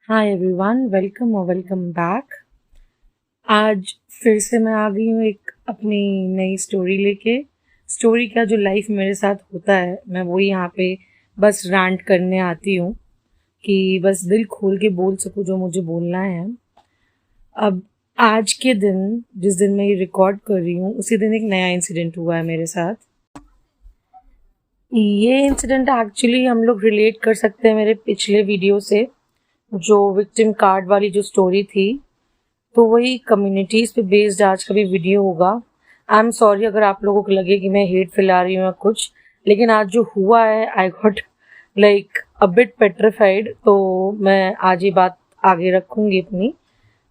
Hi everyone, welcome और welcome back. आज फिर से मैं आ गई हूँ एक अपनी नई स्टोरी लेके। स्टोरी का जो लाइफ मेरे साथ होता है, मैं वो यहाँ पे बस रैंट करने आती हूँ कि बस दिल खोल के बोल सकूँ जो मुझे बोलना है। अब आज के दिन, जिस दिन मैं ये रिकॉर्ड कर रही हूँ, उसी दिन एक नया इंसिडेंट हुआ है मेरे साथ। ये इंसिडेंट एक्चुअली हम लोग रिलेट कर सकते हैं मेरे पिछले वीडियो से, जो विक्टिम कार्ड वाली जो स्टोरी थी। तो वही कम्युनिटीज़ पे बेस्ड आज का भी वीडियो होगा। आई एम सॉरी अगर आप लोगों को लगे कि मैं हेट फैला रही हूँ या कुछ, लेकिन आज जो हुआ है I got like a bit petrified. तो मैं आज ये बात आगे रखूँगी अपनी,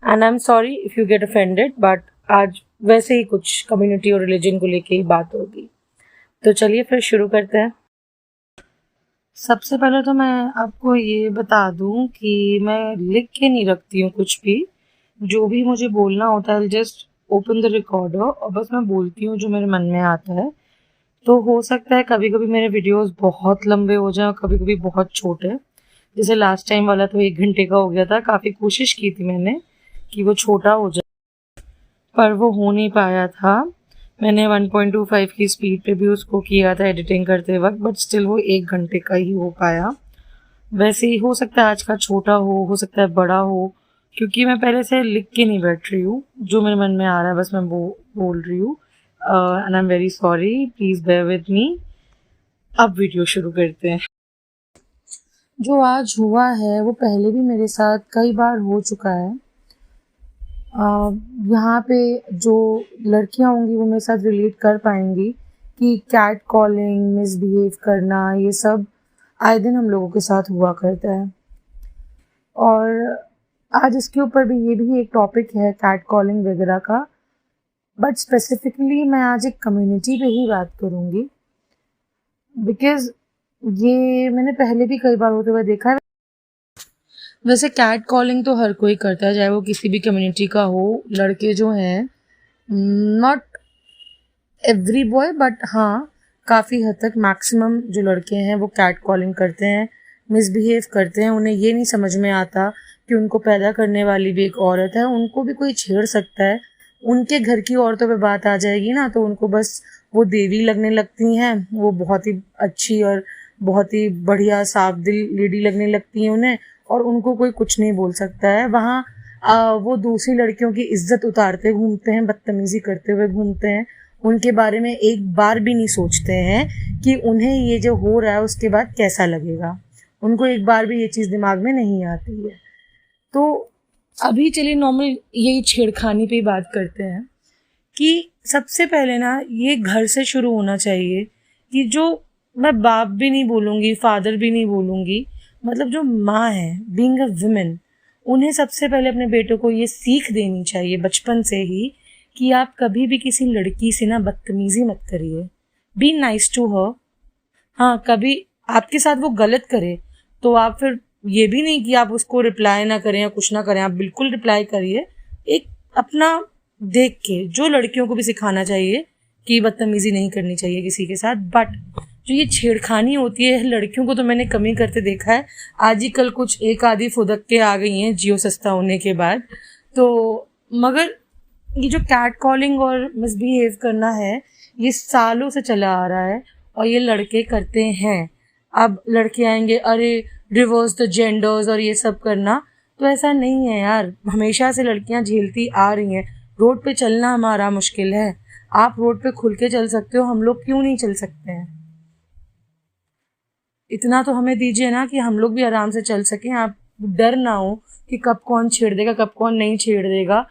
and I am sorry if you get offended, but आज वैसे ही कुछ कम्युनिटी और रिलीजन को लेके ही बात होगी। तो चलिए फिर शुरू करते हैं। सबसे पहले तो मैं आपको ये बता दूं कि मैं लिख के नहीं रखती हूँ कुछ भी। जो भी मुझे बोलना होता है जस्ट ओपन द रिकॉर्डर और बस मैं बोलती हूँ जो मेरे मन में आता है। तो हो सकता है कभी कभी मेरे वीडियोस बहुत लंबे हो जाएं और कभी कभी बहुत छोटे। जैसे लास्ट टाइम वाला तो 1 घंटे का हो गया था। काफ़ी कोशिश की थी मैंने कि वो छोटा हो जाए, पर वो हो नहीं पाया था। मैंने 1.25 की स्पीड पे भी उसको किया था एडिटिंग करते वक्त, बट स्टिल वो 1 घंटे का ही हो पाया। वैसे ही हो सकता है आज का छोटा हो सकता है बड़ा हो, क्योंकि मैं पहले से लिख के नहीं बैठ रही हूँ। जो मेरे मन में आ रहा है बस मैं वो बोल रही हूँ, and I am very sorry, please bear with me. अब वीडियो शुरू करते हैं। जो आज हुआ है वो पहले भी मेरे साथ कई बार हो चुका है। यहाँ पे जो लड़कियाँ होंगी वो मेरे साथ रिलेट कर पाएंगी कि कैट कॉलिंग, मिसबिहेव करना, ये सब आए दिन हम लोगों के साथ हुआ करता है। और आज इसके ऊपर भी ये भी एक टॉपिक है कैट कॉलिंग वगैरह का, बट स्पेसिफिकली मैं आज एक कम्युनिटी पे ही बात करूँगी, बिकॉज ये मैंने पहले भी कई बार होते हुए देखा है। वैसे कैट कॉलिंग तो हर कोई करता है, चाहे वो किसी भी कम्युनिटी का हो। लड़के जो हैं, नॉट एवरी बॉय बट हाँ काफ़ी हद तक मैक्सिमम जो लड़के हैं वो कैट कॉलिंग करते हैं, मिसबिहेव करते हैं। उन्हें ये नहीं समझ में आता कि उनको पैदा करने वाली भी एक औरत है, उनको भी कोई छेड़ सकता है। उनके घर की औरतों पे बात आ जाएगी ना तो उनको बस वो देवी लगने लगती हैं। वो बहुत ही अच्छी और बहुत ही बढ़िया साफ दिल लेडी लगने लगती हैं उन्हें, और उनको कोई कुछ नहीं बोल सकता है। वहाँ वो दूसरी लड़कियों की इज्जत उतारते घूमते हैं, बदतमीजी करते हुए घूमते हैं। उनके बारे में एक बार भी नहीं सोचते हैं कि उन्हें ये जो हो रहा है उसके बाद कैसा लगेगा। उनको एक बार भी ये चीज़ दिमाग में नहीं आती है। तो अभी चलिए नॉर्मल यही छेड़खानी पे बात करते हैं कि सबसे पहले ना ये घर से शुरू होना चाहिए। कि जो मैं बाप भी नहीं बोलूँगी, फादर भी नहीं बोलूँगी, मतलब जो माँ है, बीइंग अ वुमेन, उन्हें सबसे पहले अपने बेटों को ये सीख देनी चाहिए बचपन से ही कि आप कभी भी किसी लड़की से ना बदतमीजी मत करिए। Be nice to her. हाँ, कभी आपके साथ वो गलत करे तो आप फिर ये भी नहीं कि आप उसको रिप्लाई ना करें या कुछ ना करें, आप बिल्कुल रिप्लाई करिए। एक अपना देख के, जो लड़कियों को भी सिखाना चाहिए कि बदतमीजी नहीं करनी चाहिए किसी के साथ। बट जो ये छेड़खानी होती है लड़कियों को तो मैंने कमी करते देखा है। आज ही कल कुछ एक आधी फुदक के आ गई हैं जियो सस्ता होने के बाद। तो मगर ये जो कैट कॉलिंग और मिसबिहेव करना है ये सालों से चला आ रहा है और ये लड़के करते हैं। अब लड़के आएंगे अरे रिवर्स द जेंडर्स और ये सब करना, तो ऐसा नहीं है यार। हमेशा से लड़कियां झेलती आ रही हैं। रोड पे चलना हमारा मुश्किल है, आप रोड पे खुल के चल सकते हो, हम लोग क्यों नहीं चल सकते हैं? इतना तो हमें दीजिए ना कि हम लोग भी आराम से चल सकें। आप डर ना हो कि कब कौन छेड़ देगा कब कौन नहीं छेड़ देगा।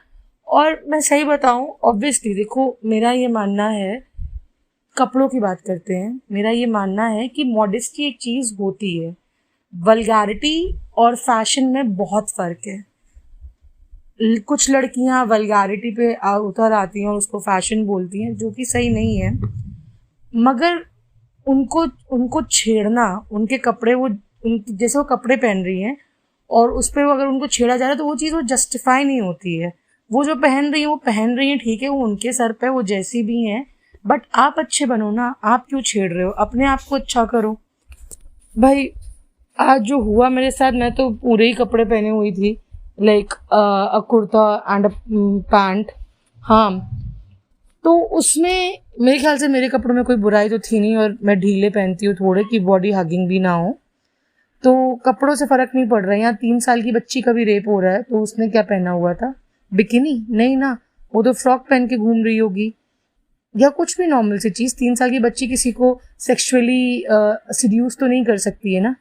और मैं सही बताऊं, ऑब्वियसली देखो मेरा ये मानना है, कपड़ों की बात करते हैं, मेरा ये मानना है कि मॉडेस्टी एक चीज़ होती है। वल्गैरिटी और फैशन में बहुत फ़र्क है। कुछ लड़कियां वल्गैरिटी पे उतर आती हैं और उसको फैशन बोलती हैं, जो कि सही नहीं है। मगर उनको उनको छेड़ना, उनके कपड़े, वो जैसे वो कपड़े पहन रही हैं और उस पर अगर उनको छेड़ा जा रहा है तो वो चीज़ वो जस्टिफाई नहीं होती है। वो जो पहन रही हैं वो पहन रही हैं, ठीक है, वो उनके सर पे, वो जैसी भी हैं। बट आप अच्छे बनो ना, आप क्यों छेड़ रहे हो? अपने आप को अच्छा करो। भाई आज जो हुआ मेरे साथ, मैं तो पूरे ही कपड़े पहने हुई थी, like a kurta and a pant. हाँ, तो उसमें मेरे ख्याल से मेरे कपड़ों में कोई बुराई तो थी नहीं, और मैं ढीले पहनती हूँ थोड़े कि बॉडी हगिंग भी ना हो, तो कपड़ों से फर्क नहीं पड़ रहा है। यहाँ 3 साल की बच्ची का भी रेप हो रहा है, तो उसने क्या पहना हुआ था? बिकिनी नहीं ना, वो तो फ्रॉक पहन के घूम रही होगी, या कुछ भी नॉर्मल सी चीज। 3 साल की बच्ची किसी को सेक्सुअली सिड्यूस तो नहीं कर सकती है ना।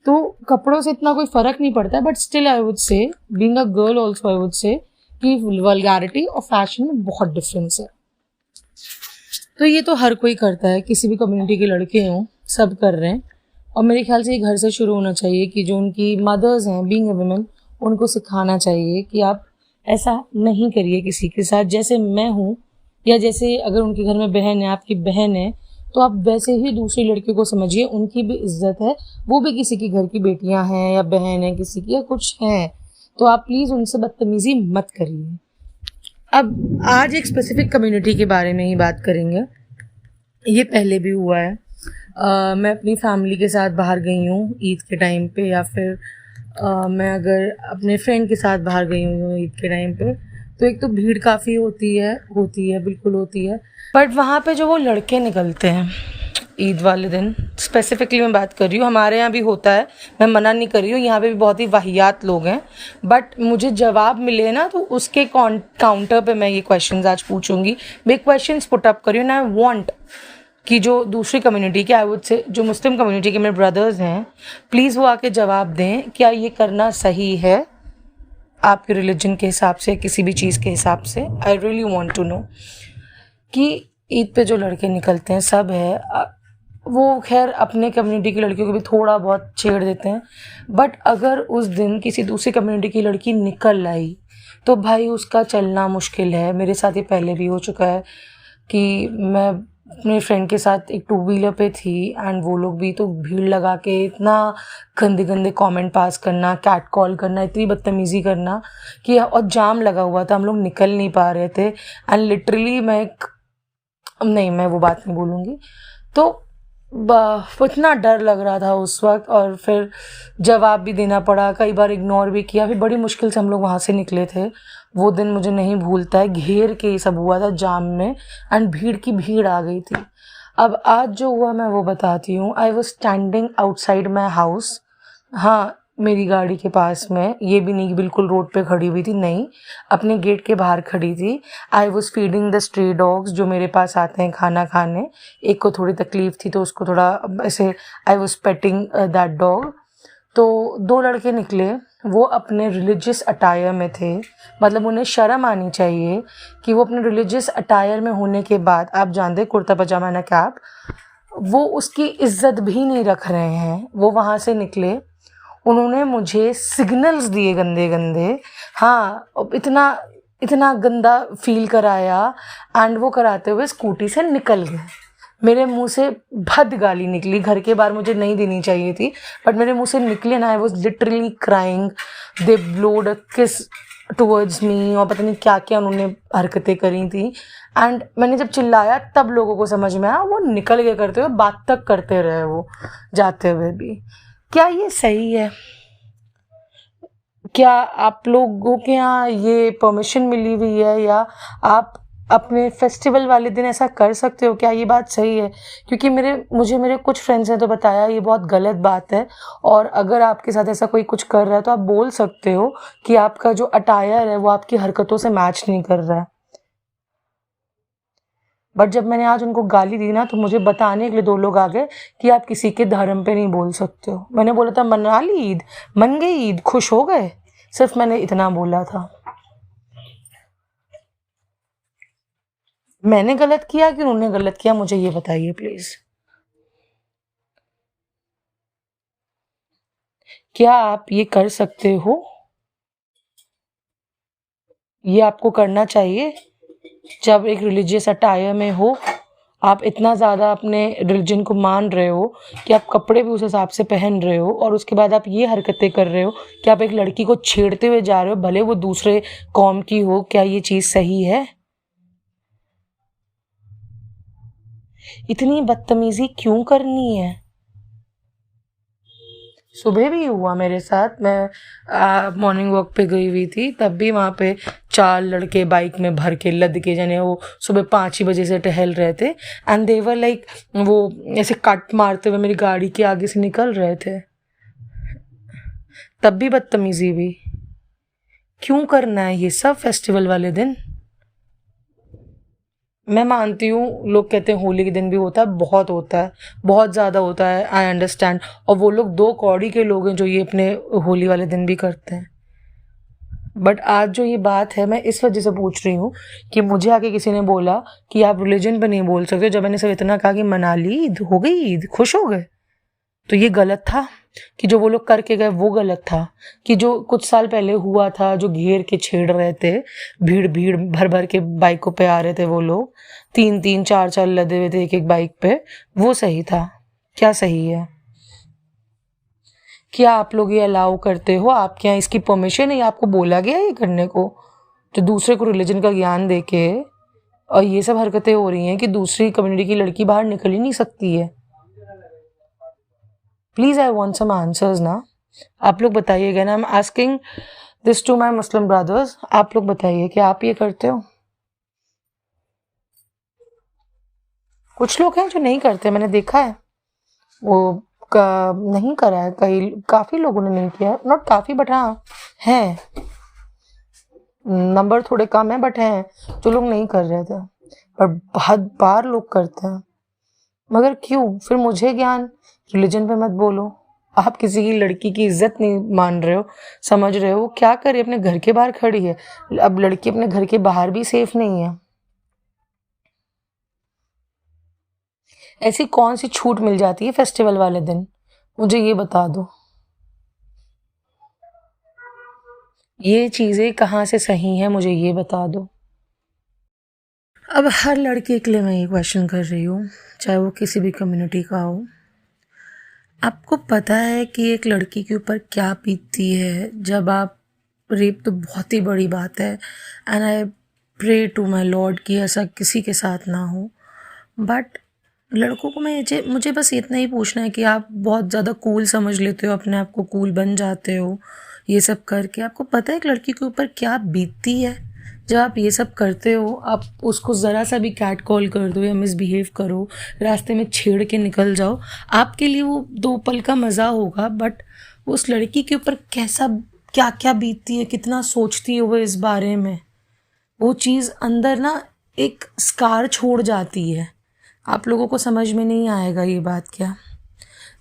तो कपड़ों से इतना कोई फर्क नहीं पड़ता है, but still I would say, being a girl also I would say कि वल्गैरिटी और फैशन में बहुत डिफरेंस है। तो ये तो हर कोई करता है, किसी भी कम्युनिटी के लड़के हों, सब कर रहे हैं। और मेरे ख्याल से ये घर से शुरू होना चाहिए कि जो उनकी मदर्स हैं, बीइंग अ वुमेन, उनको सिखाना चाहिए कि आप ऐसा नहीं करिए किसी के साथ। जैसे मैं हूँ, या जैसे अगर उनके घर में बहन है, आपकी बहन है, तो आप वैसे ही दूसरी लड़कियों को समझिए, उनकी भी इज्जत है, वो भी किसी की घर की बेटियां हैं या बहन है किसी की, या कुछ हैं, तो आप प्लीज़ उनसे बदतमीजी मत करिए। अब आज एक स्पेसिफिक कम्युनिटी के बारे में ही बात करेंगे। ये पहले भी हुआ है। मैं अपनी फैमिली के साथ बाहर गई हूँ ईद के टाइम पे, या फिर मैं अगर अपने फ्रेंड के साथ बाहर गई हूँ ईद के टाइम पे, तो एक तो भीड़ काफ़ी होती है बिल्कुल होती है। बट वहाँ पे जो वो लड़के निकलते हैं ईद वाले दिन, स्पेसिफिकली मैं बात कर रही हूँ, हमारे यहाँ भी होता है, मैं मना नहीं कर रही हूँ, यहाँ पे भी बहुत ही वाहियात लोग हैं, बट मुझे जवाब मिले ना, तो उसके काउंटर पे मैं ये क्वेश्चंस आज पूछूंगी। मैं क्वेश्चंस पुट अप करी एंड आई वांट कि जो दूसरी कम्युनिटी के, आई वुड से जो मुस्लिम कम्युनिटी के मेरे ब्रदर्स हैं, प्लीज़ वो आके जवाब दें, क्या ये करना सही है आपके रिलीजन के हिसाब से, किसी भी चीज़ के हिसाब से। I really want to know कि ईद पे जो लड़के निकलते हैं, सब है, वो खैर अपने कम्युनिटी की लड़कियों को भी थोड़ा बहुत छेड़ देते हैं, बट अगर उस दिन किसी दूसरी कम्युनिटी की लड़की निकल आई, तो भाई उसका चलना मुश्किल है। मेरे साथ ये पहले भी हो चुका है कि मैं अपने फ्रेंड के साथ एक 2 व्हीलर पे थी, एंड वो लोग भी तो भीड़ लगा के इतना गंदे गंदे कमेंट पास करना, कैट कॉल करना, इतनी बदतमीज़ी करना कि, और जाम लगा हुआ था, हम लोग निकल नहीं पा रहे थे, एंड लिटरली नहीं, मैं वो बात नहीं बोलूँगी। तो इतना डर लग रहा था उस वक्त, और फिर जवाब भी देना पड़ा, कई बार इग्नोर भी किया, फिर बड़ी मुश्किल से हम लोग वहाँ से निकले थे। वो दिन मुझे नहीं भूलता है, घेर के ये सब हुआ था जाम में, एंड भीड़ की भीड़ आ गई थी। अब आज जो हुआ मैं वो बताती हूँ। I was standing outside my house, हाँ, मेरी गाड़ी के पास में, ये भी नहीं कि बिल्कुल रोड पे खड़ी हुई थी, नहीं, अपने गेट के बाहर खड़ी थी। I was feeding the stray dogs जो मेरे पास आते हैं खाना खाने। एक को थोड़ी तकलीफ थी तो उसको थोड़ा ऐसे, I was painting that dog. तो 2 लड़के निकले, वो अपने रिलीजियस अटायर में थे, मतलब उन्हें शर्म आनी चाहिए कि वो अपने रिलीजियस अटायर में होने के बाद, आप जानते कुर्ता पजामा ना कैप, वो उसकी इज्जत भी नहीं रख रहे हैं। वो वहाँ से निकले, उन्होंने मुझे सिग्नल्स दिए गंदे गंदे, हाँ, इतना इतना गंदा फील कराया, एंड वो कराते हुए स्कूटी से निकल गए। मेरे मुंह से भद गाली निकली, घर के बाहर मुझे नहीं देनी चाहिए थी, बट मेरे मुंह से निकली, ना आई वॉज लिटरली क्राइंग। दे ब्लोड अ किस टूवर्ड्स मी, और पता नहीं क्या क्या उन्होंने हरकतें करी थी। एंड मैंने जब चिल्लाया तब लोगों को समझ में आया, वो निकल गए करते हुए, बात तक करते रहे वो जाते हुए भी। क्या ये सही है? क्या आप लोगों के यहाँ ये परमिशन मिली हुई है, या आप अपने फेस्टिवल वाले दिन ऐसा कर सकते हो? क्या ये बात सही है? क्योंकि मुझे मेरे कुछ फ्रेंड्स ने तो बताया ये बहुत गलत बात है, और अगर आपके साथ ऐसा कोई कुछ कर रहा है तो आप बोल सकते हो कि आपका जो अटायर है वो आपकी हरकतों से मैच नहीं कर रहा है। बट जब मैंने आज उनको गाली दी ना, तो मुझे बताने के लिए 2 लोग आ गए कि आप किसी के धर्म पे नहीं बोल सकते हो। मैंने बोला था मना ली ईद, मन गई ईद, खुश हो गए, सिर्फ मैंने इतना बोला था। मैंने गलत किया कि उन्होंने गलत किया, मुझे ये बताइए प्लीज। क्या आप ये कर सकते हो? ये आपको करना चाहिए जब एक रिलीजियस अटायर में हो, आप इतना ज़्यादा अपने रिलीजन को मान रहे हो कि आप कपड़े भी उस हिसाब से पहन रहे हो, और उसके बाद आप ये हरकतें कर रहे हो कि आप एक लड़की को छेड़ते हुए जा रहे हो, भले वो दूसरे कौम की हो। क्या ये चीज़ सही है? इतनी बदतमीजी क्यों करनी है? सुबह भी हुआ मेरे साथ। मैं मॉर्निंग वॉक पे गई हुई थी, तब भी वहाँ पे 4 लड़के बाइक में भर के लद के, जाने वो सुबह 5 ही बजे से टहल रहे थे, एंड दे वर लाइक, वो ऐसे कट मारते हुए मेरी गाड़ी के आगे से निकल रहे थे। तब भी बदतमीजी हुई। क्यों करना है ये सब फेस्टिवल वाले दिन? मैं मानती हूँ, लोग कहते हैं होली के दिन भी होता है, बहुत होता है, बहुत ज़्यादा होता है, आई अंडरस्टैंड। और वो लोग 2 कौड़ी के लोग हैं जो ये अपने होली वाले दिन भी करते हैं। बट आज जो ये बात है, मैं इस वजह से पूछ रही हूँ कि मुझे आके किसी ने बोला कि आप रिलीजन पे नहीं बोल सकते। जब मैंने सिर्फ इतना कहा कि मना ली, ईद हो गई, ईद खुश हो गए, तो ये गलत था कि जो वो लोग करके गए वो गलत था, कि जो कुछ साल पहले हुआ था, जो घेर के छेड़ रहे थे, भीड़ भीड़ भर भर के बाइकों पे आ रहे थे वो लोग, 3-3 4-4 लदे हुए थे एक एक बाइक पे, वो सही था? क्या सही है? क्या आप लोग ये अलाउ करते हो? आपके यहाँ इसकी परमिशन है? आपको बोला गया ये करने को? जो दूसरे को रिलीजन का ज्ञान देके और ये सब हरकतें हो रही हैं कि दूसरी कम्युनिटी की लड़की बाहर निकल ही नहीं सकती है। Please, I want some answers ना। आप लोग बताइएगा ना। I am asking this to my Muslim brothers. आप लोग बताइए कि आप ये करते हो? कुछ लोग हैं जो नहीं करते, मैंने देखा है, वो नहीं करा है, काफ़ी लोगों ने नहीं किया, नॉट काफ़ी बट हाँ हैं, नंबर थोड़े कम है बट हैं जो लोग नहीं कर रहे थे, पर बहुत बार लोग करते हैं। मगर क्यों? फिर मुझे ज्ञान, रिलीजन पे मत बोलो। आप किसी की लड़की की इज्जत नहीं मान रहे हो, समझ रहे हो? क्या करे, अपने घर के बाहर खड़ी है, अब लड़की अपने घर के बाहर भी सेफ नहीं है। ऐसी कौन सी छूट मिल जाती है फेस्टिवल वाले दिन? मुझे ये बता दो, ये चीज़ें कहाँ से सही हैं, मुझे ये बता दो। अब हर लड़के के लिए मैं ये क्वेश्चन कर रही हूँ, चाहे वो किसी भी कम्युनिटी का हो। आपको पता है कि एक लड़की के ऊपर क्या बीतती है जब आप, रेप तो बहुत ही बड़ी बात है, and I pray to my lord कि ऐसा किसी के साथ ना हो। बट लड़कों को मुझे बस इतना ही पूछना है कि आप बहुत ज़्यादा कूल समझ लेते हो, अपने आप को कूल बन जाते हो ये सब करके। आपको पता है एक लड़की के ऊपर क्या बीतती है जब आप ये सब करते हो? आप उसको ज़रा सा भी कैट कॉल कर दो या मिसबिहेव करो, रास्ते में छेड़ के निकल जाओ, आपके लिए वो 2 पल का मज़ा होगा, बट उस लड़की के ऊपर कैसा, क्या क्या बीतती है, कितना सोचती है वो इस बारे में, वो चीज़ अंदर ना एक स्कार छोड़ जाती है। आप लोगों को समझ में नहीं आएगा ये बात क्या।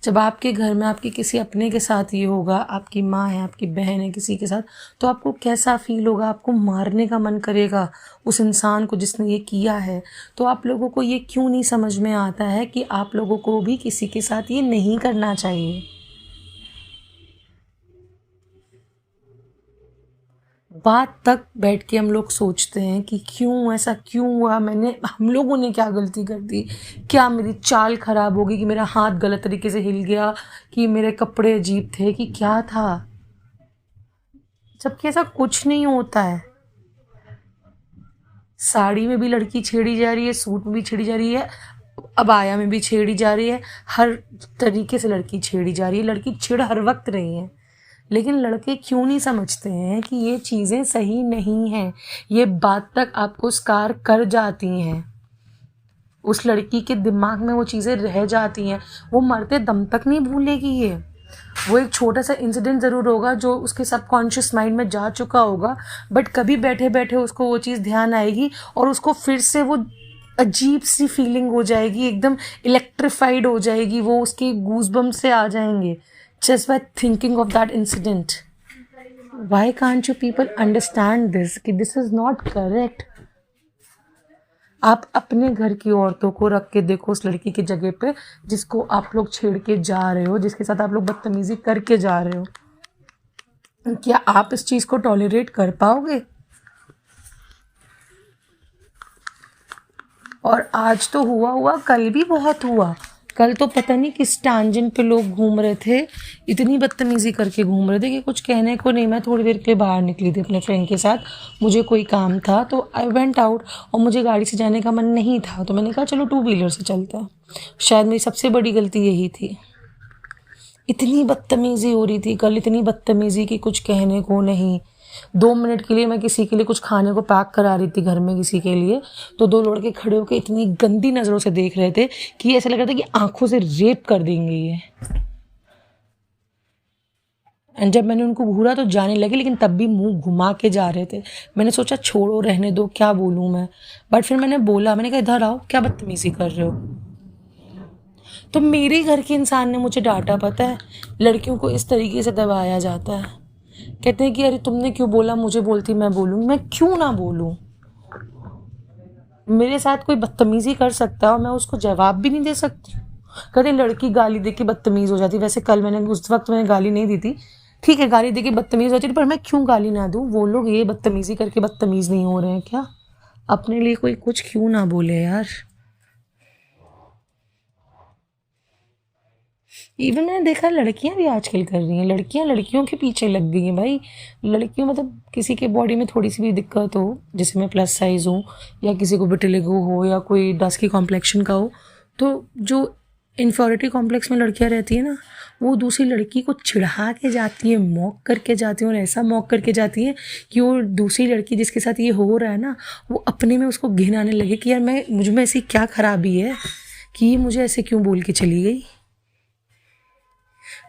जब आपके घर में आपके किसी अपने के साथ ये होगा, आपकी माँ है, आपकी बहन है, किसी के साथ, तो आपको कैसा फील होगा? आपको मारने का मन करेगा उस इंसान को जिसने ये किया है। तो आप लोगों को ये क्यों नहीं समझ में आता है कि आप लोगों को भी किसी के साथ ये नहीं करना चाहिए? बात तक बैठ के हम लोग सोचते हैं कि क्यों ऐसा क्यों हुआ, हम लोगों ने क्या गलती कर दी, क्या मेरी चाल खराब होगी, कि मेरा हाथ गलत तरीके से हिल गया, कि मेरे कपड़े अजीब थे, कि क्या था, जबकि ऐसा कुछ नहीं होता है। साड़ी में भी लड़की छेड़ी जा रही है, सूट में भी छेड़ी जा रही है, अबाया में भी छेड़ी जा रही है, हर तरीके से लड़की छेड़ी जा रही है, लड़की छेड़ हर वक्त रही है। लेकिन लड़के क्यों नहीं समझते हैं कि ये चीज़ें सही नहीं हैं? ये बात तक आपको स्कार कर जाती हैं, उस लड़की के दिमाग में वो चीज़ें रह जाती हैं, वो मरते दम तक नहीं भूलेगी ये। वो एक छोटा सा इंसिडेंट ज़रूर होगा जो उसके सबकॉन्शियस माइंड में जा चुका होगा, बट कभी बैठे बैठे उसको वो चीज़ ध्यान आएगी और उसको फिर से वो अजीब सी फीलिंग हो जाएगी, एकदम इलेक्ट्रीफाइड हो जाएगी, वो उसके गूज़बम्स से आ जाएंगे just by thinking of that incident. Why can't you people understand this कि this is not correct? आप अपने घर की औरतों को रख के देखो उस लड़की की जगह पे जिसको आप लोग छेड़ के जा रहे हो, जिसके साथ आप लोग बदतमीजी करके जा रहे हो। क्या आप इस चीज़ को टॉलरेट कर पाओगे? और आज तो हुआ, कल भी बहुत हुआ। कल तो पता नहीं किस टैंजेंट पे लोग घूम रहे थे, इतनी बदतमीज़ी करके घूम रहे थे कि कुछ कहने को नहीं। मैं थोड़ी देर के लिए बाहर निकली थी अपने फ्रेंड के साथ, मुझे कोई काम था तो आई वेंट आउट, और मुझे गाड़ी से जाने का मन नहीं था, तो मैंने कहा चलो 2 व्हीलर से चलते हैं। शायद मेरी सबसे बड़ी गलती यही थी। इतनी बदतमीजी हो रही थी कल, इतनी बदतमीजी कि कुछ कहने को नहीं। 2 मिनट के लिए मैं किसी के लिए कुछ खाने को पैक करा रही थी घर में किसी के लिए, तो 2 लड़के खड़े होकर इतनी गंदी नज़रों से देख रहे थे कि ऐसा लग रहा था कि आंखों से रेप कर देंगे ये। एंड जब मैंने उनको घूरा तो जाने लगे, लेकिन तब भी मुंह घुमा के जा रहे थे। मैंने सोचा छोड़ो, रहने दो, क्या बोलूँ मैं। बट फिर मैंने बोला, मैंने कहा इधर आओ, क्या बदतमीजी कर रहे हो। तो मेरे घर के इंसान ने मुझे डांटा। पता है, लड़कियों को इस तरीके से दबाया जाता है। कहते हैं कि अरे तुमने क्यों बोला, मुझे बोलती मैं बोलूँ। मैं क्यों ना बोलूँ। मेरे साथ कोई बदतमीजी कर सकता है और मैं उसको जवाब भी नहीं दे सकती। कहते लड़की गाली दे के बदतमीज हो जाती। वैसे कल मैंने उस वक्त मैंने गाली नहीं दी थी, ठीक है, गाली दे के बदतमीज हो जाती, पर मैं क्यों गाली ना दूँ। वो लोग ये बदतमीजी करके बदतमीज नहीं हो रहे हैं क्या। अपने लिए कोई कुछ क्यों ना बोले यार। इवन मैंने देखा लड़कियां भी आजकल कर रही हैं। लड़कियां लड़कियों के पीछे लग गई हैं भाई। लड़कियों मतलब किसी के बॉडी में थोड़ी सी भी दिक्कत हो, जैसे मैं प्लस साइज हूँ या किसी को विटिलिगो हो या कोई डस्की कॉम्प्लेक्शन का हो, तो जो इन्फॉरिटी कॉम्प्लेक्स में लड़कियां रहती है ना, वो दूसरी लड़की को चिढ़ा के जाती है, मॉक करके जाती है, और ऐसा मॉक करके जाती है कि वो दूसरी लड़की जिसके साथ ये हो रहा है ना, वो अपने में उसको घिन आने लगे कि यार मैं मुझ में ऐसी क्या खराबी है कि ये मुझे ऐसे क्यों बोल के चली गई।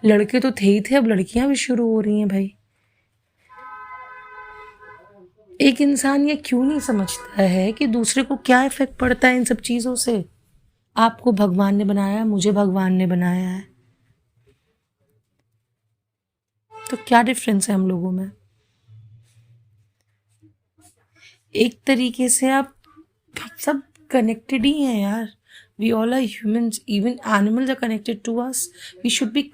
लड़के तो थे ही थे, अब लड़कियां भी शुरू हो रही हैं भाई। एक इंसान ये क्यों नहीं समझता है कि दूसरे को क्या इफेक्ट पड़ता है इन सब चीज़ों से। आपको भगवान ने बनाया, मुझे भगवान ने बनाया है, तो क्या डिफरेंस है हम लोगों में। एक तरीके से आप सब कनेक्टेड ही हैं यार। We all are humans, even animals are connected to us. We should be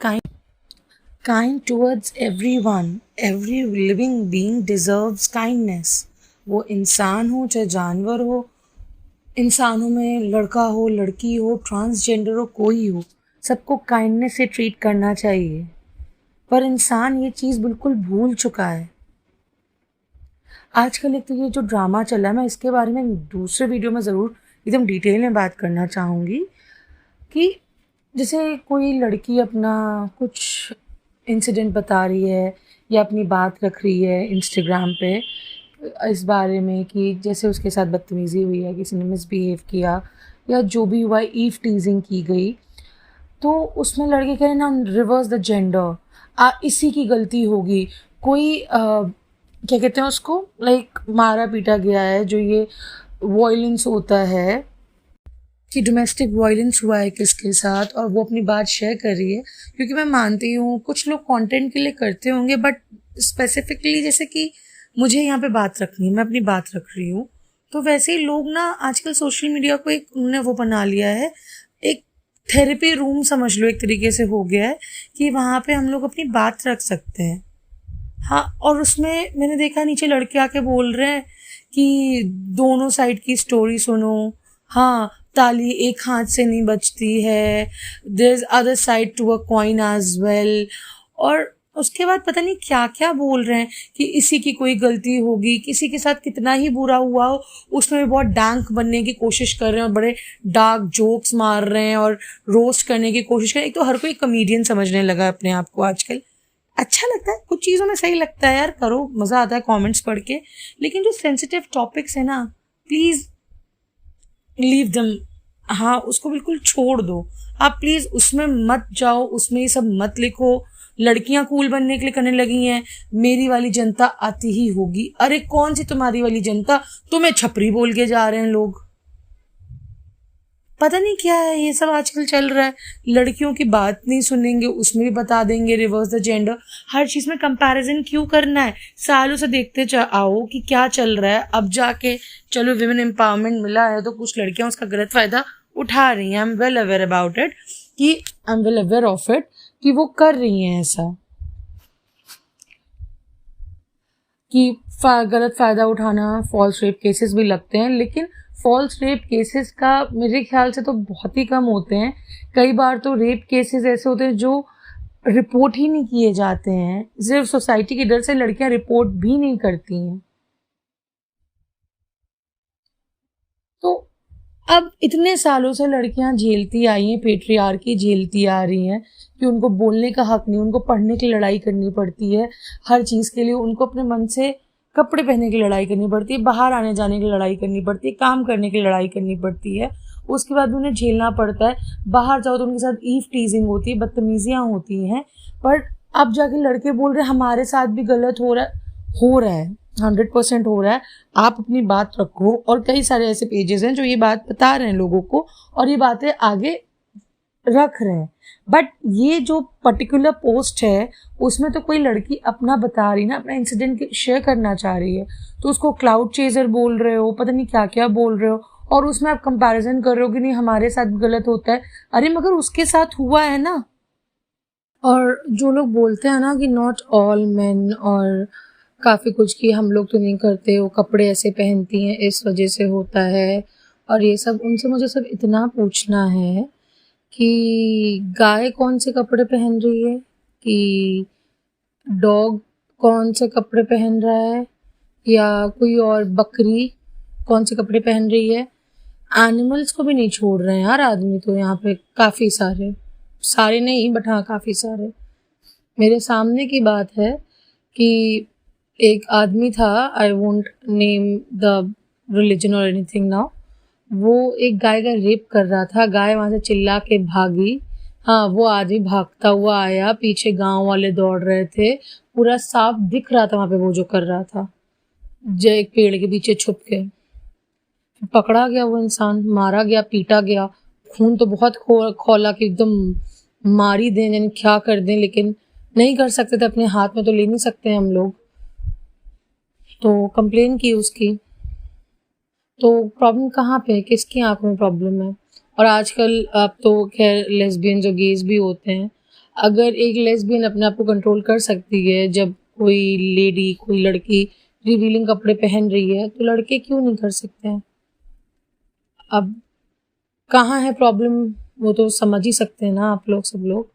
kind towards everyone. Every living being deserves kindness. वो इंसान हो चाहे जानवर हो, इंसानों में लड़का हो लड़की हो ट्रांसजेंडर हो कोई हो, सबको काइंडनेस से ट्रीट करना चाहिए। पर इंसान ये चीज़ बिल्कुल भूल चुका है। आजकल एक तो ये जो ड्रामा चला है, मैं इसके बारे में दूसरे वीडियो में ज़रूर एकदम डिटेल में बात करना चाहूँगी कि जैसे कोई लड़की अपना कुछ इंसिडेंट बता रही है या अपनी बात रख रही है इंस्टाग्राम पे इस बारे में कि जैसे उसके साथ बदतमीज़ी हुई है, किसी ने मिसबिहेव किया या जो भी हुआ, ईव टीजिंग की गई, तो उसमें लड़के कह रहे ना रिवर्स द जेंडर, इसी की गलती होगी। कोई क्या कहते हैं उसको, लाइक मारा पीटा गया है, जो ये वॉयलेंस होता है कि डोमेस्टिक वायलेंस हुआ है किसके साथ, और वो अपनी बात शेयर कर रही है। क्योंकि मैं मानती हूँ कुछ लोग कंटेंट के लिए करते होंगे, बट स्पेसिफिकली जैसे कि मुझे यहाँ पे बात रखनी है, मैं अपनी बात रख रही हूँ, तो वैसे ही लोग ना आजकल सोशल मीडिया को एक उन्होंने वो बना लिया है, एक थेरेपी रूम समझ लो एक तरीके से हो गया है कि वहाँ पे हम लोग अपनी बात रख सकते हैं। हाँ, और उसमें मैंने देखा नीचे लड़के आके बोल रहे हैं कि दोनों साइड की स्टोरी सुनो। हाँ, ताली एक हाथ से नहीं बजती है, there is other side to a coin as well. और उसके बाद पता नहीं क्या क्या बोल रहे हैं कि इसी की कोई गलती होगी, किसी के साथ कितना ही बुरा हुआ हो उसमें भी बहुत डैंक बनने की कोशिश कर रहे हैं और बड़े डार्क जोक्स मार रहे हैं और रोस्ट करने की कोशिश कर रहे हैं। एक तो हर कोई कॉमेडियन समझने लगा है अपने आप को आजकल। अच्छा लगता है, कुछ चीज़ों में सही लगता है यार, करो, मज़ा आता है कमेंट्स पढ़ के, लेकिन जो सेंसिटिव टॉपिक्स है ना, प्लीज़ लीव दम। हाँ, उसको बिल्कुल छोड़ दो। आप प्लीज़ उसमें मत जाओ, उसमें ये सब मत लिखो। लड़कियां कूल बनने के लिए करने लगी हैं, मेरी वाली जनता आती ही होगी। अरे कौन सी तुम्हारी वाली जनता, तुम्हें छपरी बोल के जा रहे हैं लोग। पता नहीं क्या है ये सब आजकल चल रहा है। लड़कियों की बात नहीं सुनेंगे, उसमें भी बता देंगे रिवर्स द जेंडर। हर चीज़ में कंपैरिजन क्यों करना है। सालों से देखते आओ कि क्या चल रहा है, अब जाके चलो विमेन एम्पावरमेंट मिला है तो कुछ लड़कियां उसका गलत फ़ायदा उठा रही हैं। I am well aware about it, कि I am well aware of it कि वो कर रही हैं ऐसा, कि गलत फ़ायदा उठाना। फॉल्स रेप केसेस भी लगते हैं, लेकिन फॉल्स रेप केसेस का मेरे ख्याल से तो बहुत ही कम होते हैं। कई बार तो रेप केसेस ऐसे होते हैं जो रिपोर्ट ही नहीं किए जाते हैं, सिर्फ सोसाइटी के डर से लड़कियां रिपोर्ट भी नहीं करती हैं। तो अब इतने सालों से लड़कियां झेलती आई हैं, पेट्रियार्की झेलती आ रही हैं कि उनको बोलने का हक नहीं, उनको पढ़ने की लड़ाई करनी पड़ती है, हर चीज़ के लिए उनको अपने मन से कपड़े पहनने की लड़ाई करनी पड़ती है, बाहर आने जाने की लड़ाई करनी पड़ती है, काम करने की लड़ाई करनी पड़ती है। उसके बाद उन्हें झेलना पड़ता है, बाहर जाओ तो उनके साथ ईव टीजिंग होती है, बदतमीजियाँ होती हैं। पर अब जाके लड़के बोल रहे हैं हमारे साथ भी गलत हो रहा है, 100% हो रहा है। आप अपनी बात रखो, और कई सारे ऐसे पेजेस हैं जो ये बात बता रहे हैं लोगों को और ये बातें आगे रख रहे हैं। बट ये जो पर्टिकुलर पोस्ट है उसमें तो कोई लड़की अपना बता रही ना, अपना इंसिडेंट शेयर करना चाह रही है, तो उसको क्लाउड चेजर बोल रहे हो, पता नहीं क्या क्या बोल रहे हो, और उसमें आप कंपैरिजन कर रहे हो कि नहीं हमारे साथ गलत होता है। अरे मगर उसके साथ हुआ है ना। और जो लोग बोलते हैं ना कि नॉट ऑल मेन और काफ़ी कुछ कि हम लोग तो नहीं करते, वो कपड़े ऐसे पहनती हैं इस वजह से होता है, और ये सब, उनसे मुझे सब इतना पूछना है कि गाय कौन से कपड़े पहन रही है, कि डॉग कौन से कपड़े पहन रहा है, या कोई और बकरी कौन से कपड़े पहन रही है। एनिमल्स को भी नहीं छोड़ रहे हैं यार आदमी, तो यहाँ पे काफ़ी सारे नहीं बट हाँ काफ़ी सारे। मेरे सामने की बात है कि एक आदमी था, I won't name the religion और एनीथिंग नाउ, वो एक गाय का रेप कर रहा था, गाय वहाँ से चिल्ला के भागी। हाँ, वो आदमी भागता हुआ आया, पीछे गांव वाले दौड़ रहे थे, पूरा साफ दिख रहा था वहाँ पे वो जो कर रहा था, जो एक पेड़ के पीछे छुप के। पकड़ा गया वो इंसान, मारा गया, पीटा गया, खून तो बहुत खौला कि एकदम मार ही दें, यानी क्या कर दें, लेकिन नहीं कर सकते थे, अपने हाथ में तो ले नहीं सकते हम लोग। तो कंप्लेन की उसकी। तो प्रॉब्लम कहाँ पे है, किसकी आंखों में प्रॉब्लम है। और आजकल अब तो खैर लेस्बियन और गेज भी होते हैं। अगर एक लेस्बियन अपने आप को कंट्रोल कर सकती है, जब कोई लेडी, कोई लड़की रिवीलिंग कपड़े पहन रही है, तो लड़के क्यों नहीं कर सकते हैं। अब कहाँ है प्रॉब्लम, वो तो समझ ही सकते हैं ना आप लोग, सब लोग।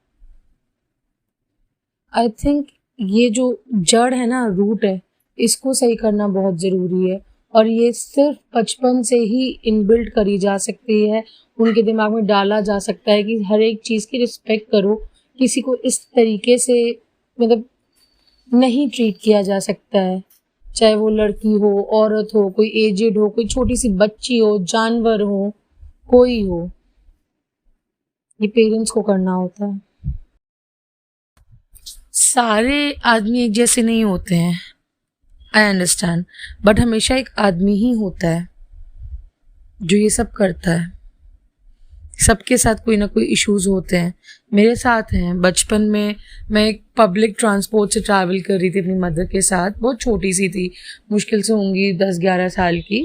आई थिंक ये जो जड़ है ना, रूट है, इसको सही करना बहुत ज़रूरी है, और ये सिर्फ बचपन से ही इनबिल्ट करी जा सकती है, उनके दिमाग में डाला जा सकता है कि हर एक चीज़ की रिस्पेक्ट करो, किसी को इस तरीके से मतलब नहीं ट्रीट किया जा सकता है, चाहे वो लड़की हो, औरत हो, कोई एजेड हो, कोई छोटी सी बच्ची हो, जानवर हो, कोई हो, ये पेरेंट्स को करना होता है। सारे आदमी एक जैसे नहीं होते हैं, आई अंडरस्टैंड, बट हमेशा एक आदमी ही होता है जो ये सब करता है। सबके साथ कोई ना कोई इश्यूज होते हैं, मेरे साथ हैं। बचपन में मैं एक पब्लिक ट्रांसपोर्ट से ट्रैवल कर रही थी अपनी मदर के साथ, बहुत छोटी सी थी, मुश्किल से होंगी 10-11 साल की।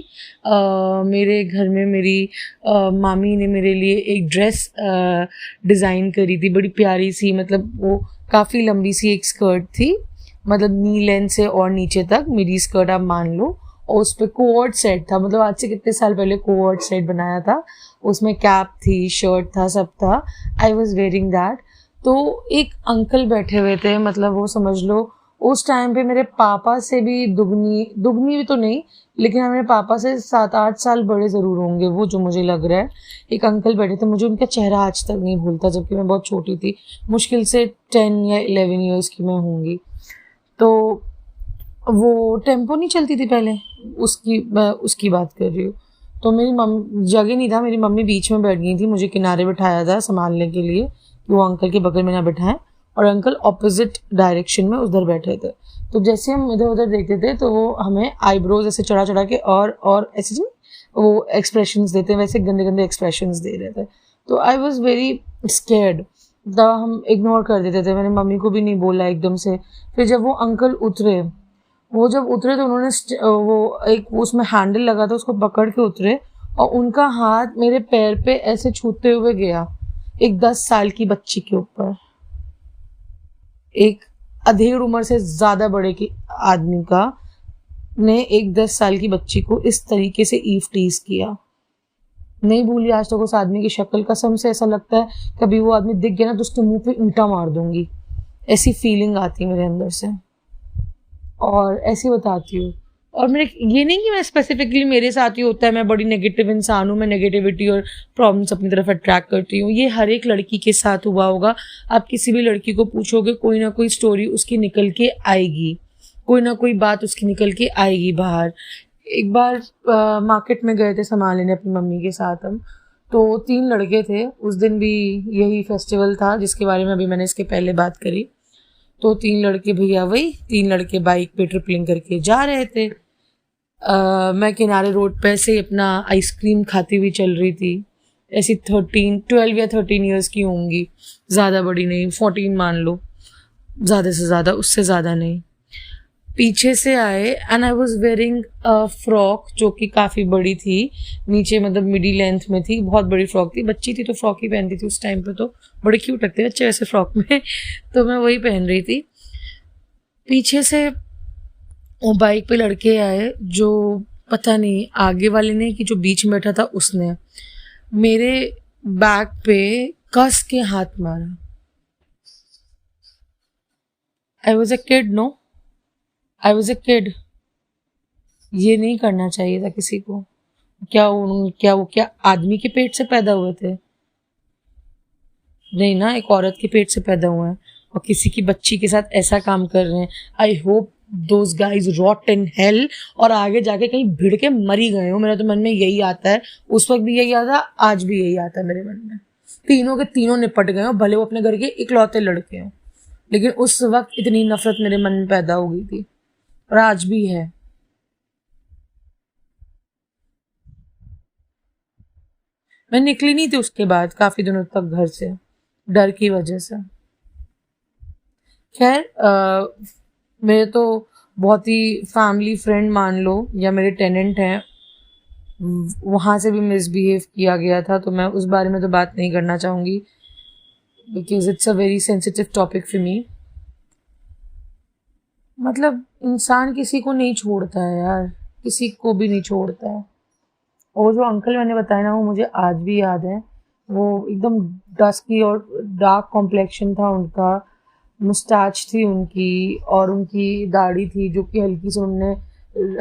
मेरे घर में मेरी मामी ने मेरे लिए एक ड्रेस डिज़ाइन करी थी, बड़ी प्यारी सी, मतलब वो काफ़ी लंबी सी एक स्कर्ट थी, मतलब नी लेंथ से और नीचे तक मेरी स्कर्ट आप मान लो, और उस पर कोवर्ट सेट था, मतलब आज से कितने साल पहले कोवर्ट सेट बनाया था, उसमें कैप थी, शर्ट था, सब था। I was wearing that. तो एक अंकल बैठे हुए थे, मतलब वो समझ लो उस टाइम पे मेरे पापा से भी दुगनी भी तो नहीं, लेकिन मेरे पापा से 7-8 साल बड़े ज़रूर होंगे वो, जो मुझे लग रहा है। एक अंकल बैठे थे, मुझे उनका चेहरा आज तक नहीं भूलता, जबकि मैं बहुत छोटी थी, मुश्किल से 10 या 11 ईयर्स की मैं होंगी। तो वो टेम्पो नहीं चलती थी पहले, मैं उसकी बात कर रही हूँ। तो मेरी मम्मी, जगह नहीं था, मेरी मम्मी बीच में बैठ गई थी, मुझे किनारे बिठाया था संभालने के लिए कि वो अंकल के बगल में ना बिठाएं, और अंकल ऑपोजिट डायरेक्शन में उधर बैठे थे। तो जैसे हम इधर उधर देखते थे तो वो हमें आईब्रोज ऐसे चढ़ा चढ़ा के और ऐसे जी वो एक्सप्रेशंस देते, वैसे गंदे गंदे एक्सप्रेशंस दे रहे थे। तो आई वॉज वेरी स्केर्ड, तब हम इग्नोर कर देते थे, मैंने मम्मी को भी नहीं बोला एकदम से। फिर जब वो अंकल उतरे, तो उन्होंने वो एक उसमें हैंडल लगा था, उसको पकड़ के उतरे, और उनका हाथ मेरे पैर पे ऐसे छूते हुए गया, एक 10 साल की बच्ची के ऊपर, एक अधेड़ उम्र से ज़्यादा बड़े की आदमी का ने एक 10 साल की बच्ची को इस तरीके से ईव टीज किया। नहीं भूली आज तक उस आदमी की शक्ल, कसम से ऐसा लगता है कभी वो आदमी दिख गया ना तो उसके मुंह पे ईंटा मार दूंगी, ऐसी फीलिंग आती है मेरे अंदर से। और ऐसी बताती हूँ, और मेरे ये नहीं कि मैं स्पेसिफिकली मेरे साथ ही होता है, मैं बड़ी नेगेटिव इंसान हूँ, मैं नेगेटिविटी और प्रॉब्लम्स अपनी तरफ अट्रैक्ट करती हूँ, ये हर एक लड़की के साथ हुआ होगा। आप किसी भी लड़की को पूछोगे, कोई ना कोई स्टोरी उसकी निकल के आएगी, कोई ना कोई बात उसकी निकल के आएगी बाहर। एक बार मार्केट में गए थे सामान लेने अपनी मम्मी के साथ हम, तो 3 लड़के थे। उस दिन भी यही फेस्टिवल था जिसके बारे में अभी मैंने इसके पहले बात करी। तो 3 लड़के भैया, वही 3 लड़के बाइक पे ट्रिपलिंग करके जा रहे थे। मैं किनारे रोड पे से अपना आइसक्रीम खाती हुई चल रही थी। ऐसी 12 या 13 ईयर्स की होंगी, ज़्यादा बड़ी नहीं, 14 मान लो, ज़्यादा से ज़्यादा, उससे ज़्यादा नहीं। पीछे से आए and I was wearing a frock जो कि काफ़ी बड़ी थी, नीचे मतलब मिडी लेंथ में थी, बहुत बड़ी फ्रॉक थी। बच्ची थी तो फ्रॉक ही पहनती थी उस टाइम पे, तो बड़े क्यूट लगते बच्चे वैसे फ्रॉक में तो मैं वही पहन रही थी। पीछे से वो बाइक पे लड़के आए, जो पता नहीं आगे वाले ने कि जो बीच में बैठा था उसने मेरे बैक पे कस के हाथ मारा। I was a kid, no, I was a kid. ये नहीं करना चाहिए था किसी को। क्या आदमी के पेट से पैदा हुए थे? नहीं ना, एक औरत के पेट से पैदा हुए हैं और किसी की बच्ची के साथ ऐसा काम कर रहे हैं। I hope those guys rot in hell, और आगे जाके कहीं भिड़ के मरी गए हो। मेरा तो मन में यही आता है, उस वक्त भी यही आता, आज भी यही आता है मेरे मन में। तीनों के तीनों निपट गए हो, भले वो अपने घर के इकलौते लड़के हो, लेकिन उस वक्त इतनी नफरत मेरे मन में पैदा हो गई थी और आज भी है। मैं निकली नहीं थी उसके बाद काफी दिनों तक घर से, डर की वजह से। खैर मेरे तो बहुत ही फैमिली फ्रेंड मान लो या मेरे टेनेंट हैं, वहाँ से भी मिसबिहेव किया गया था, तो मैं उस बारे में तो बात नहीं करना चाहूँगी because it's a very sensitive topic for me. मतलब इंसान किसी को नहीं छोड़ता है यार, किसी को भी नहीं छोड़ता है। और जो अंकल मैंने बताया ना, वो मुझे आज भी याद है। वो एकदम डस्की और डार्क कॉम्प्लेक्शन था उनका, मुस्टैच थी उनकी, और उनकी दाढ़ी थी जो कि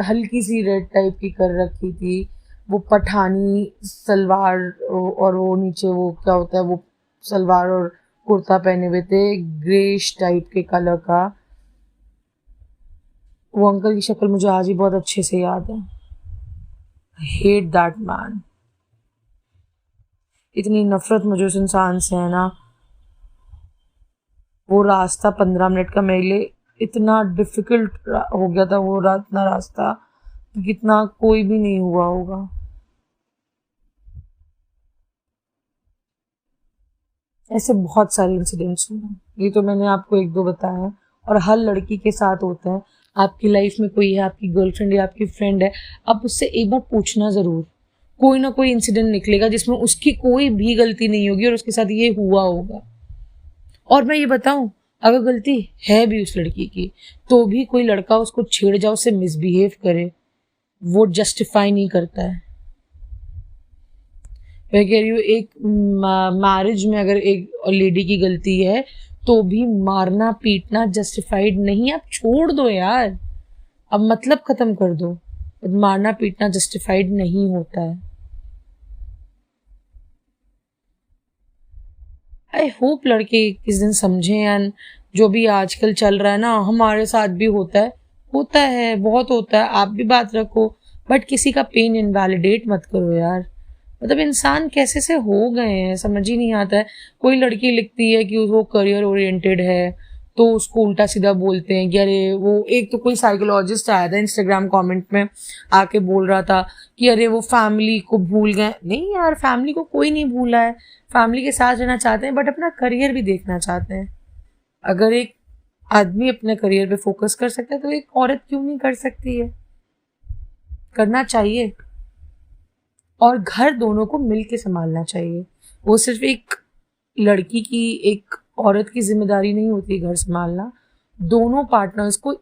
हल्की सी रेड टाइप की कर रखी थी। वो पठानी सलवार और वो नीचे वो क्या होता है, वो सलवार और कुर्ता पहने हुए थे ग्रेश टाइप के कलर का। वो अंकल की शक्ल मुझे आज भी बहुत अच्छे से याद है। Hate that man. इतनी नफरत मुझे उस इंसान से है ना। वो रास्ता 15 मिनट का मेरे लिए इतना डिफिकल्ट हो गया था, वो इतना रास्ता कि कितना कोई भी नहीं हुआ होगा। ऐसे बहुत सारे इंसिडेंट्स हुए, ये तो मैंने आपको 1-2 बताया, और हर लड़की के साथ होता है। आपकी लाइफ में कोई है, आपकी गर्लफ्रेंड है, आपकी फ्रेंड है, आप उससे एक बार पूछना ज़रूर। कोई ना कोई इंसिडेंट निकलेगा जिसमें उसकी कोई भी गलती नहीं होगी और उसके साथ ये हुआ होगा। और मैं ये बताऊं, अगर गलती है भी उस लड़की की, तो भी कोई लड़का उसको छेड़ जाए, उससे मिसबिहेव करे, वो जस्टिफाई नहीं करता है। मैं कह रही हूँ, एक मैरिज में अगर एक लेडी की गलती है तो भी मारना पीटना जस्टिफाइड नहीं। आप छोड़ दो यार, अब मतलब खत्म कर दो। मारना पीटना जस्टिफाइड नहीं होता है। आई होप लड़के किस दिन समझें। एंड जो भी आजकल चल रहा है ना, हमारे साथ भी होता है, बहुत होता है। आप भी बात रखो, बट किसी का पेन इनवैलिडेट मत करो यार। मतलब इंसान कैसे से हो गए हैं, समझ ही नहीं आता है। कोई लड़की लिखती है कि वो करियर ओरिएंटेड है, तो उसको उल्टा सीधा बोलते हैं कि अरे वो, एक तो कोई साइकोलॉजिस्ट आया था इंस्टाग्राम कमेंट में आके बोल रहा था कि अरे वो फैमिली को भूल गए। नहीं यार, फैमिली को कोई नहीं भूला है, फैमिली के साथ रहना चाहते हैं, बट अपना करियर भी देखना चाहते हैं। अगर एक आदमी अपने करियर पे फोकस कर सकता है तो एक औरत क्यों नहीं कर सकती है? करना चाहिए। और घर दोनों को मिल के संभालना चाहिए। वो सिर्फ एक लड़की की, एक औरत की जिम्मेदारी नहीं होती घर संभालना। दोनों पार्टनर्स को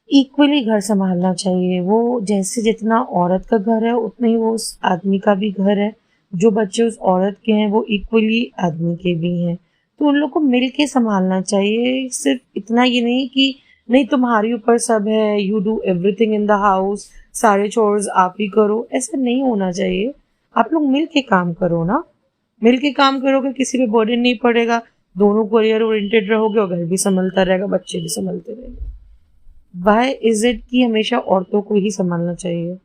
इक्वली घर संभालना चाहिए। वो जैसे जितना औरत का घर है उतना ही वो उस आदमी का भी घर है। जो बच्चे उस औरत के हैं वो इक्वली आदमी के भी हैं। तो उन लोग को मिल के संभालना चाहिए। सिर्फ इतना ये नहीं कि नहीं तुम्हारे ऊपर सब है, you do everything in the house, सारे चोर्स आप ही करो, ऐसा नहीं होना चाहिए। आप लोग मिल के काम करो ना, मिल के काम करोगे किसी पे बर्डन नहीं पड़ेगा, दोनों करियर ओरिएंटेड रहोगे और घर भी संभलता रहेगा, बच्चे भी संभलते रहेंगे। वाई इज इट कि हमेशा औरतों को ही संभालना चाहिए?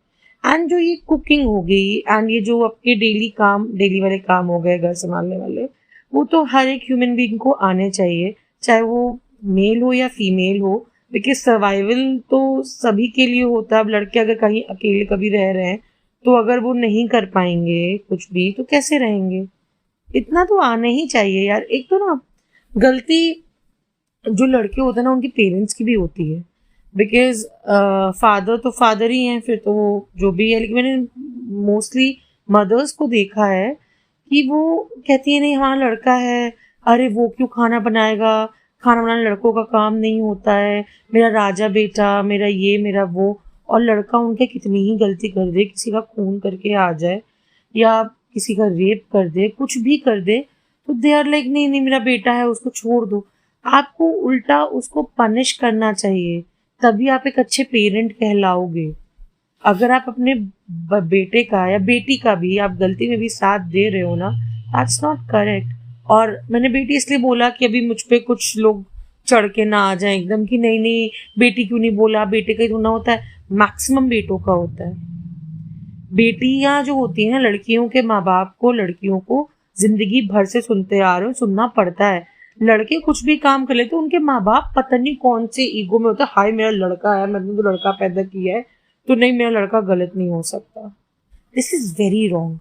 एंड जो ये कुकिंग हो गई एंड ये जो आपके डेली काम, डेली वाले काम हो गए घर संभालने वाले, वो तो हर एक ह्यूमन बीइंग को आने चाहिए, चाहे वो मेल हो या फीमेल हो, बिकॉज सर्वाइवल तो सभी के लिए होता है। अब लड़के अगर कहीं अकेले कभी रह रहे हैं तो अगर वो नहीं कर पाएंगे कुछ भी तो कैसे रहेंगे? इतना तो आना ही चाहिए यार। एक तो ना गलती जो लड़के होते हैं ना उनके पेरेंट्स की भी होती है, बिकॉज फादर तो फादर ही हैं, फिर तो वो जो भी है। लेकिन मैंने मोस्टली मदर्स को देखा है कि वो कहती है नहीं हाँ लड़का है, अरे वो क्यों खाना बनाएगा, खाना बनाना लड़कों का काम नहीं होता है, मेरा राजा बेटा, मेरा ये मेरा वो। और लड़का उनके कितनी ही गलती कर दे, किसी का खून करके आ जाए या किसी का रेप कर दे, कुछ भी कर दे, तो दे आर लाइक नहीं नहीं मेरा बेटा है उसको छोड़ दो। आपको उल्टा उसको पनिश करना चाहिए, तभी आप एक अच्छे पेरेंट कहलाओगे। अगर आप अपने बेटे का या बेटी का भी आप गलती में भी साथ दे रहे हो ना, दैट्स नॉट करेक्ट। और मैंने बेटी इसलिए बोला कि अभी मुझ पे कुछ लोग चढ़ के ना आ जाए एकदम कि नहीं नहीं बेटी क्यों नहीं बोला, बेटे का ही होना होता है, मैक्सिमम बेटों का होता है। बेटियां जो होती हैं, लड़कियों के माँ बाप को, लड़कियों को जिंदगी भर से सुनते आ रहे हो, सुनना पड़ता है। लड़के कुछ भी काम कर लेते, उनके माँ बाप पता नहीं कौन से ईगो में होता है, हाय मेरा लड़का है, मैंने तो लड़का पैदा किया है तो नहीं मेरा लड़का गलत नहीं हो सकता। This is very wrong.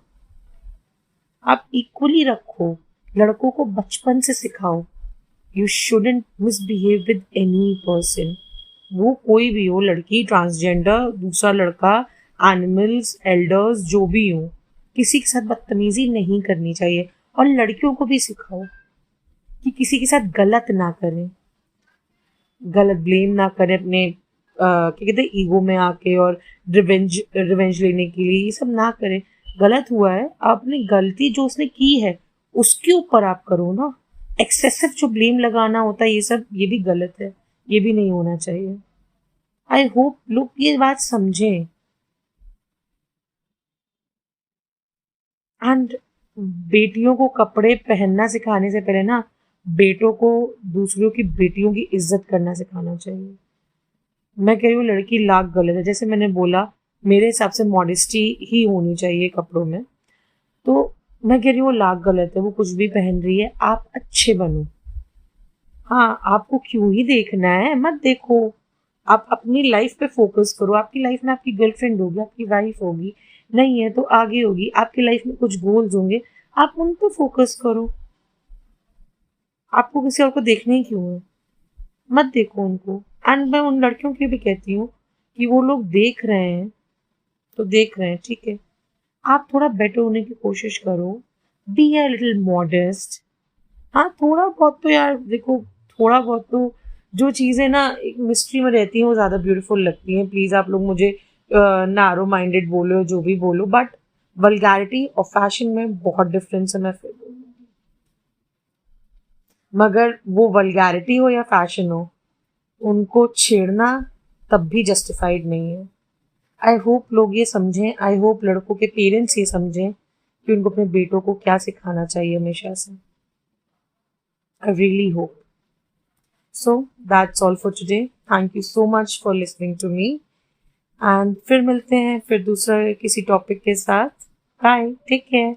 आप इक्वली रखो, लड़कों को बचपन से सिखाओ, you shouldn't misbehave with any person, वो कोई भी हो, लड़की, ट्रांसजेंडर, दूसरा लड़का, एनिमल्स, एल्डर्स, जो भी हो, किसी के साथ बदतमीजी नहीं करनी चाहिए। और लड़कियों को भी सिखाओ कि किसी के साथ गलत ना करें, गलत ब्लेम ना करें अपने क्या कहते हैं ईगो में आके और रिवेंज रिवेंज लेने के लिए, ये सब ना करें। गलत हुआ है, आपने गलती जो उसने की है उसके ऊपर आप करो ना। एक्सेसिव जो ब्लेम लगाना होता है ये सब, ये भी गलत है, ये भी नहीं होना चाहिए। आई होप लोग ये बात समझें। एंड बेटियों को कपड़े पहनना सिखाने से पहले ना बेटों को दूसरों की बेटियों की इज्जत करना सिखाना चाहिए। मैं कह रही हूँ लड़की लाख गलत है, जैसे मैंने बोला मेरे हिसाब से मॉडेस्टी ही होनी चाहिए कपड़ों में, तो मैं कह रही हूँ लाख गलत है, वो कुछ भी पहन रही है, आप अच्छे बनो। हाँ आपको क्यों ही देखना है, मत देखो, आप अपनी लाइफ पे फोकस करो। आपकी लाइफ में आपकी गर्लफ्रेंड होगी, आपकी वाइफ होगी, नहीं है तो आगे होगी, आपकी लाइफ में कुछ गोल्स होंगे, आप उन पे फोकस करो। आपको किसी और को देखना ही क्यों है, मत देखो उनको। एंड मैं उन लड़कियों के भी कहती हूँ कि वो लोग देख रहे हैं तो देख रहे हैं, ठीक है, आप थोड़ा बेटर होने की कोशिश करो, बी अ लिटिल मॉडेस्ट। हाँ थोड़ा बहुत तो यार देखो, थोड़ा बहुत तो जो चीज़ें ना एक मिस्ट्री में रहती हैं वो ज़्यादा ब्यूटीफुल लगती हैं। प्लीज़ आप लोग मुझे नैरो माइंडेड बोलो जो भी बोलो, बट वल्गैरिटी और फैशन में बहुत डिफरेंस है। मैं फिर बोलूँगी, मगर वो वल्गैरिटी हो या फैशन हो, उनको छेड़ना तब भी जस्टिफाइड नहीं है। आई होप लोग ये समझें, आई होप लड़कों के पेरेंट्स ये समझें कि उनको अपने बेटों को क्या सिखाना चाहिए हमेशा से। I really hope. So that's all for today. Thank you so much for listening to me. And फिर मिलते हैं फिर दूसरा किसी टॉपिक के साथ. Bye. Take care.